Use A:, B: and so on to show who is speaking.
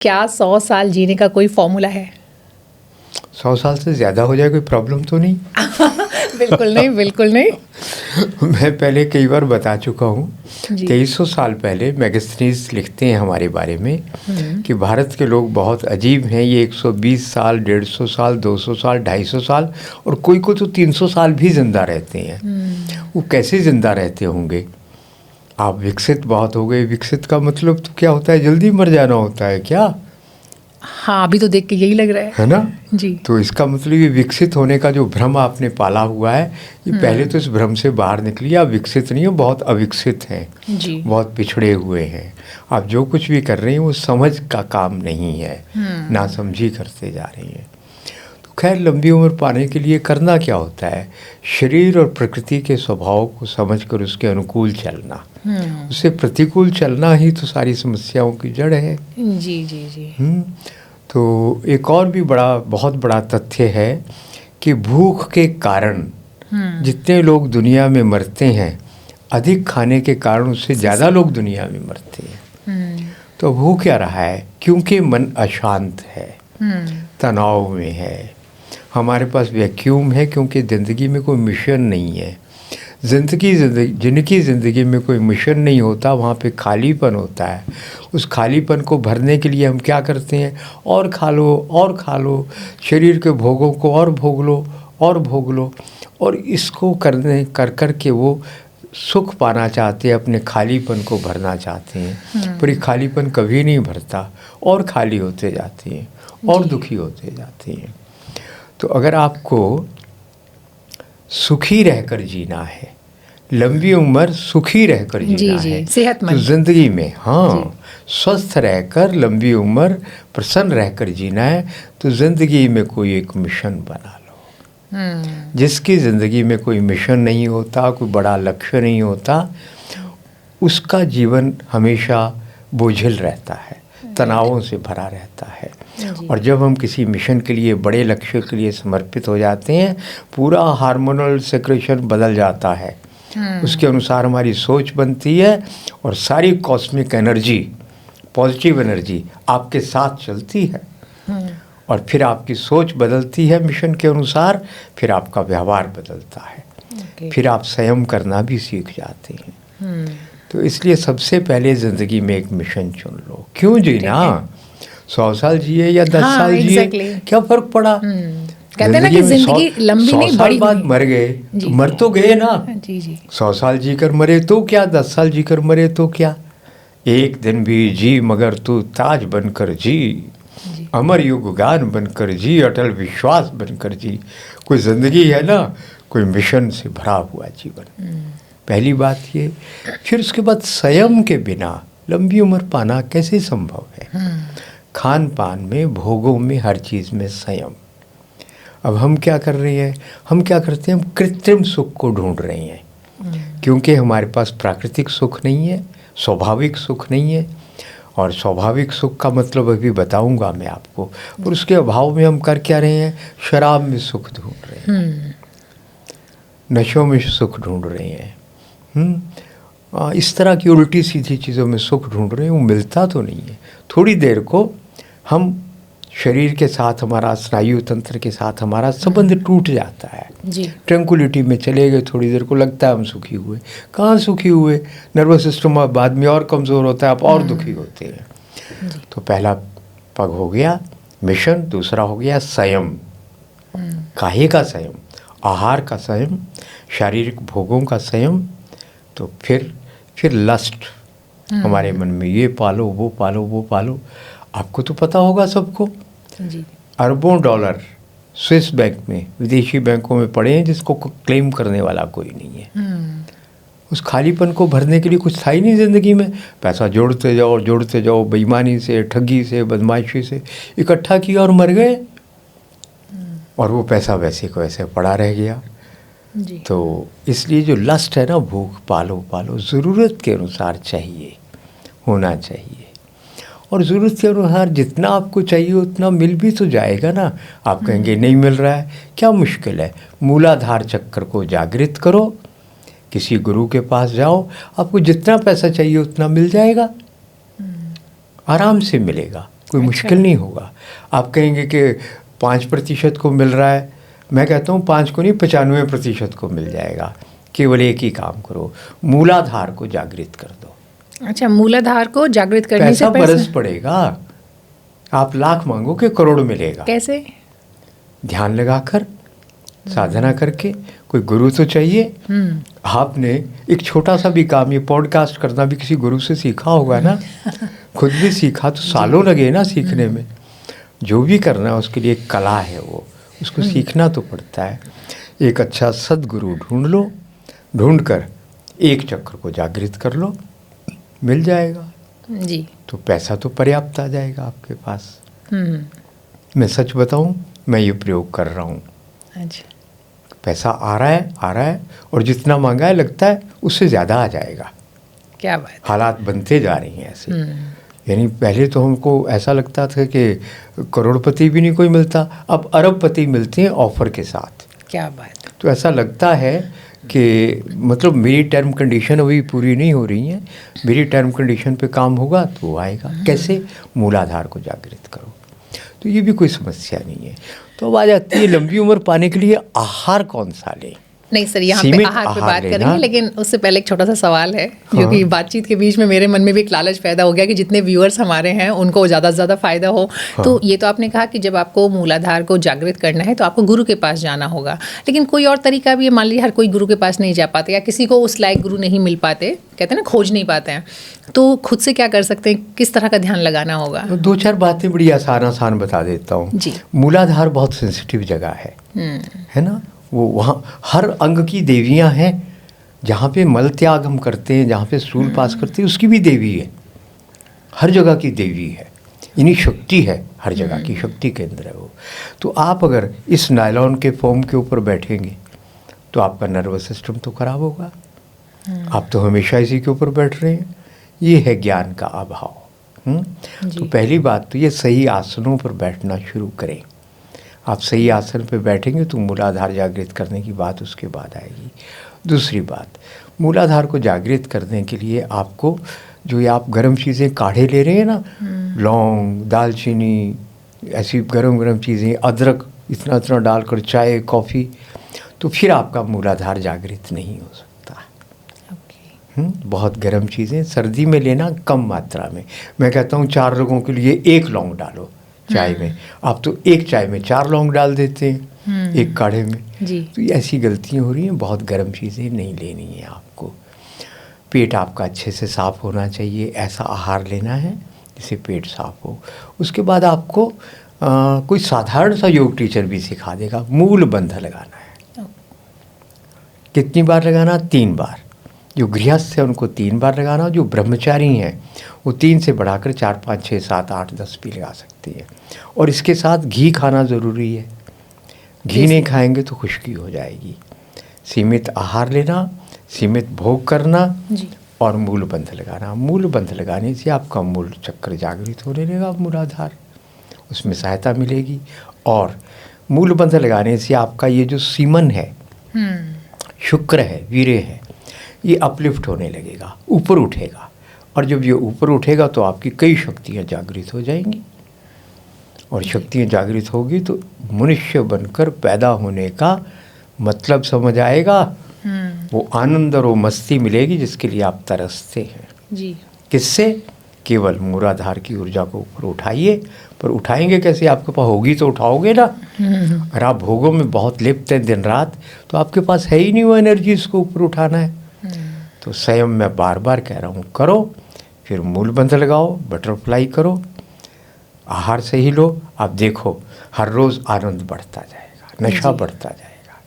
A: क्या 100 साल जीने का कोई फॉर्मूला है?
B: 100 साल से ज़्यादा हो जाए कोई प्रॉब्लम तो नहीं।
A: बिल्कुल नहीं, बिल्कुल नहीं।
B: मैं पहले कई बार बता चुका हूँ।
A: जी।
B: 2300 साल पहले मैगजीन्स लिखते हैं हमारे बारे में कि भारत के लोग बहुत अजीब हैं। ये 120 साल, 150 साल, 200 साल, 250 साल और कोई को तो 300 साल भी ज़िंदा रहते हैं। वो कैसे ज़िंदा रहते होंगे? आप विकसित बहुत हो गए। विकसित का मतलब तो क्या होता है? जल्दी मर जाना होता है क्या?
A: हाँ, अभी तो देख के यही लग रहा है।
B: है ना?
A: जी।
B: तो इसका मतलब ये विकसित होने का जो भ्रम आपने पाला हुआ है, ये पहले तो इस भ्रम से बाहर निकलिए। आप विकसित नहीं हो, बहुत अविकसित हैं,
A: जी।
B: बहुत पिछड़े हुए हैं। आप जो कुछ भी कर रहे हैं वो समझ का काम नहीं है, ना समझी करते जा रही हैं। तो खैर, लंबी उम्र पाने के लिए करना क्या होता है? शरीर और प्रकृति के स्वभाव को समझकर उसके अनुकूल चलना। उससे प्रतिकूल चलना ही तो सारी समस्याओं की जड़ है।
A: जी जी जी।
B: तो एक और भी बहुत बड़ा तथ्य है कि भूख के कारण जितने लोग दुनिया में मरते हैं, अधिक खाने के कारण उससे ज़्यादा लोग दुनिया में मरते हैं। तो वो क्या रहा है? क्योंकि मन अशांत है, तनाव में है। हमारे पास वैक्यूम है क्योंकि ज़िंदगी में कोई मिशन नहीं है। जिनकी ज़िंदगी में कोई मिशन नहीं होता, वहाँ पे खालीपन होता है। उस खालीपन को भरने के लिए हम क्या करते हैं? और खा लो और खा लो, शरीर के भोगों को और भोग लो और भोग लो। और इसको कर के वो सुख पाना चाहते हैं, अपने खालीपन को भरना चाहते हैं। पर ये खालीपन कभी नहीं भरता, और खाली होते जाते हैं और दुखी होते जाते हैं। तो अगर आपको सुखी रहकर जीना है, लंबी उम्र सुखी रहकर जीना है,
A: सेहतमंद
B: तो जिंदगी में स्वस्थ रहकर लंबी उम्र प्रसन्न रहकर जीना है, तो जिंदगी में कोई एक मिशन बना लो। जिसकी ज़िंदगी में कोई मिशन नहीं होता, कोई बड़ा लक्ष्य नहीं होता, उसका जीवन हमेशा बोझिल रहता है, तनावों से भरा रहता है। और जब हम किसी मिशन के लिए, बड़े लक्ष्य के लिए समर्पित हो जाते हैं, पूरा हार्मोनल सेक्रेशन बदल जाता है। उसके अनुसार हमारी सोच बनती है और सारी कॉस्मिक एनर्जी, पॉजिटिव एनर्जी आपके साथ चलती है। और फिर आपकी सोच बदलती है मिशन के अनुसार, फिर आपका व्यवहार बदलता है। फिर आप संयम करना भी सीख जाते हैं। तो इसलिए सबसे पहले ज़िंदगी में एक मिशन चुन लो। क्यों जीना? 100 साल जिए या 10 साल जिए, क्या फ़र्क पड़ा?
A: कहते हैं ना कि जिंदगी लंबी नहीं,
B: 100 साल बाद मर गए तो मर तो गए ना। 100 साल जी कर मरे तो क्या, 10 साल जी कर मरे तो क्या? एक दिन भी जी मगर तू ताज बनकर जी, अमर युग गान बनकर जी, अटल विश्वास बनकर जी। कोई ज़िंदगी है ना, कोई मिशन से भरा हुआ जीवन। पहली बात ये। फिर उसके बाद संयम के बिना लंबी उम्र पाना कैसे संभव है? खान पान में, भोगों में, हर चीज़ में संयम। अब हम क्या कर रहे हैं? हम क्या करते हैं? हम कृत्रिम सुख को ढूंढ रहे हैं, क्योंकि हमारे पास प्राकृतिक सुख नहीं है, स्वाभाविक सुख नहीं है। और स्वाभाविक सुख का मतलब अभी बताऊंगा मैं आपको। पर उसके अभाव में हम कर क्या रहे हैं? शराब में सुख ढूंढ रहे हैं, नशों में सुख ढूंढ रहे हैं, इस तरह की उल्टी सीधी चीज़ों में सुख ढूंढ रहे हैं। वो मिलता तो नहीं है। थोड़ी देर को हम शरीर के साथ, हमारा स्नायु तंत्र के साथ हमारा संबंध टूट जाता है। ट्रैंक्विलिटी में चले गए, थोड़ी देर को लगता है हम सुखी हुए। कहाँ सुखी हुए? नर्वस सिस्टम बाद में और कमज़ोर होता है, आप और दुखी होते हैं। तो पहला पग हो गया मिशन, दूसरा हो गया संयम। काहे का संयम? आहार का संयम, शारीरिक भोगों का संयम। तो फिर लस्ट हमारे मन में, ये पालो वो पालो वो पालो। आपको तो पता होगा सबको, अरबों डॉलर स्विस बैंक में, विदेशी बैंकों में पड़े हैं, जिसको क्लेम करने वाला कोई नहीं है। उस खालीपन को भरने के लिए कुछ था ही नहीं ज़िंदगी में। पैसा जोड़ते जाओ, बेईमानी से, ठगी से, बदमाशी से इकट्ठा किया और मर गए। और वो पैसा वैसे को वैसे पड़ा रह गया। तो इसलिए जो लस्ट है ना, भूख, पालो ज़रूरत के अनुसार चाहिए, होना चाहिए। और ज़रूरत के अनुसार जितना आपको चाहिए उतना मिल भी तो जाएगा ना। आप कहेंगे नहीं मिल रहा है, क्या मुश्किल है? मूलाधार चक्र को जागृत करो, किसी गुरु के पास जाओ, आपको जितना पैसा चाहिए उतना मिल जाएगा, आराम से मिलेगा। कोई मुश्किल नहीं होगा। आप कहेंगे कि 5% को मिल रहा है, मैं कहता हूँ 5 को नहीं 95% को मिल जाएगा। केवल एक ही काम करो, मूलाधार को जागृत कर दो।
A: अच्छा, मूलाधार को जागृत करने से
B: पैसा बरस पड़ेगा। आप लाख मांगोगे करोड़ मिलेगा।
A: कैसे?
B: ध्यान लगाकर, साधना करके। कोई गुरु तो चाहिए। आपने एक छोटा सा भी काम, ये पॉडकास्ट करना भी किसी गुरु से सीखा होगा ना। खुद भी सीखा तो सालों लगे ना सीखने में। जो भी करना है उसके लिए एक कला है, वो उसको सीखना तो पड़ता है। एक अच्छा सदगुरु ढूंढ लो, ढूंढ कर एक चक्र को जागृत कर लो, मिल जाएगा
A: जी।
B: तो पैसा तो पर्याप्त आ जाएगा आपके पास। मैं सच बताऊं, मैं ये प्रयोग कर रहा हूँ।
A: अच्छा।
B: पैसा आ रहा है और जितना मांगा है लगता है उससे ज़्यादा आ जाएगा।
A: क्या बात।
B: हालात बनते जा रही हैं ऐसे। यानी पहले तो हमको ऐसा लगता था कि करोड़पति भी नहीं कोई मिलता, अब अरबपति मिलते हैं ऑफर के साथ।
A: क्या बात।
B: तो ऐसा लगता है कि मतलब मेरी टर्म कंडीशन अभी पूरी नहीं हो रही है, मेरी टर्म कंडीशन पे काम होगा तो वो आएगा। कैसे? मूलाधार को जागृत करो, तो ये भी कोई समस्या नहीं है। तो अब आ जाती है लंबी उम्र पाने के लिए आहार कौन सा लें।
A: नहीं सर, यहाँ पे आहार पे बात करेंगे, लेकिन उससे पहले एक छोटा सा सवाल है। हाँ। क्योंकि बातचीत के बीच में मेरे मन में भी एक लालच पैदा हो गया कि जितने व्यूअर्स हमारे हैं उनको ज़्यादा से ज़्यादा फ़ायदा हो। हाँ। तो ये तो आपने कहा कि जब आपको मूलाधार को जागृत करना है तो आपको गुरु के पास जाना होगा, लेकिन कोई और तरीका भी है? मान लीजिए हर कोई गुरु के पास नहीं जा पाते, या किसी को उस लायक गुरु नहीं मिल पाते, कहते हैं ना खोज नहीं पाते हैं, तो खुद से क्या कर सकते हैं? किस तरह का ध्यान लगाना होगा?
B: 2-4 बातें बड़ी आसान बता देता हूँ जी। मूलाधार बहुत सेंसिटिव जगह है ना। वो वहाँ हर अंग की देवियाँ हैं। जहाँ पे मल त्याग हम करते हैं, जहाँ पे सूल पास करते हैं, उसकी भी देवी है। हर जगह की देवी है, यानी शक्ति है, हर जगह की शक्ति केंद्र है वो। तो आप अगर इस नायलॉन के फोम के ऊपर बैठेंगे तो आपका नर्वस सिस्टम तो खराब होगा। आप तो हमेशा इसी के ऊपर बैठ रहे हैं। ये है ज्ञान का अभाव। तो पहली बात तो ये सही आसनों पर बैठना शुरू करें। आप सही आसन पे बैठेंगे तो मूलाधार जागृत करने की बात उसके बाद आएगी। दूसरी बात, मूलाधार को जागृत करने के लिए आपको जो ये आप गर्म चीज़ें काढ़े ले रहे हैं ना, लौंग, दालचीनी, ऐसी गरम चीज़ें, अदरक इतना डालकर चाय, कॉफ़ी, तो फिर आपका मूलाधार जागृत नहीं हो सकता। बहुत गर्म चीज़ें सर्दी में लेना, कम मात्रा में। मैं कहता हूँ 4 लोगों के लिए 1 लौंग डालो चाय में। आप तो 1 चाय में 4 लौंग डाल देते हैं, 1 काढ़े में जी। तो ऐसी गलतियाँ हो रही हैं। बहुत गर्म चीज़ें नहीं लेनी है आपको। पेट आपका अच्छे से साफ़ होना चाहिए, ऐसा आहार लेना है जिससे पेट साफ़ हो। उसके बाद आपको कोई साधारण सा योग टीचर भी सिखा देगा। मूल बंध लगाना है। कितनी बार लगाना? 3 बार। जो गृहस्थ है उनको 3 बार लगाना, जो ब्रह्मचारी हैं वो 3 से बढ़ाकर 4, 5, 6, 7, 8, 10 भी लगा सकती है। और इसके साथ घी खाना ज़रूरी है। घी नहीं खाएंगे तो खुश्की हो जाएगी। सीमित आहार लेना, सीमित भोग करना जी। और मूल बंध लगाना। मूल बंध लगाने से आपका मूल चक्र जागृत होने लगेगा, मूलाधार, उसमें सहायता मिलेगी। और मूल बंध लगाने से आपका ये जो सीमन है, शुक्र है, वीर्य है, ये अपलिफ्ट होने लगेगा, ऊपर उठेगा। और जब ये ऊपर उठेगा तो आपकी कई शक्तियाँ जागृत हो जाएंगी। और शक्तियाँ जागृत होगी तो मनुष्य बनकर पैदा होने का मतलब समझ आएगा। वो आनंद और वो मस्ती मिलेगी जिसके लिए आप तरसते हैं जी। किससे? केवल मूलाधार की ऊर्जा को ऊपर उठाइए। पर उठाएंगे कैसे? आपके पास होगी तो उठाओगे ना। अगर आप भोगों में बहुत लिप्त हैं दिन रात, तो आपके पास है ही नहीं वो एनर्जी इसको ऊपर उठाना है। तो स्वयं मैं बार बार कह रहा हूँ, करो, फिर मूल बंध लगाओ, बटरफ्लाई करो, आहार सही लो। आप देखो हर रोज़ आनंद बढ़ता जाएगा, नशा बढ़ता जाएगा।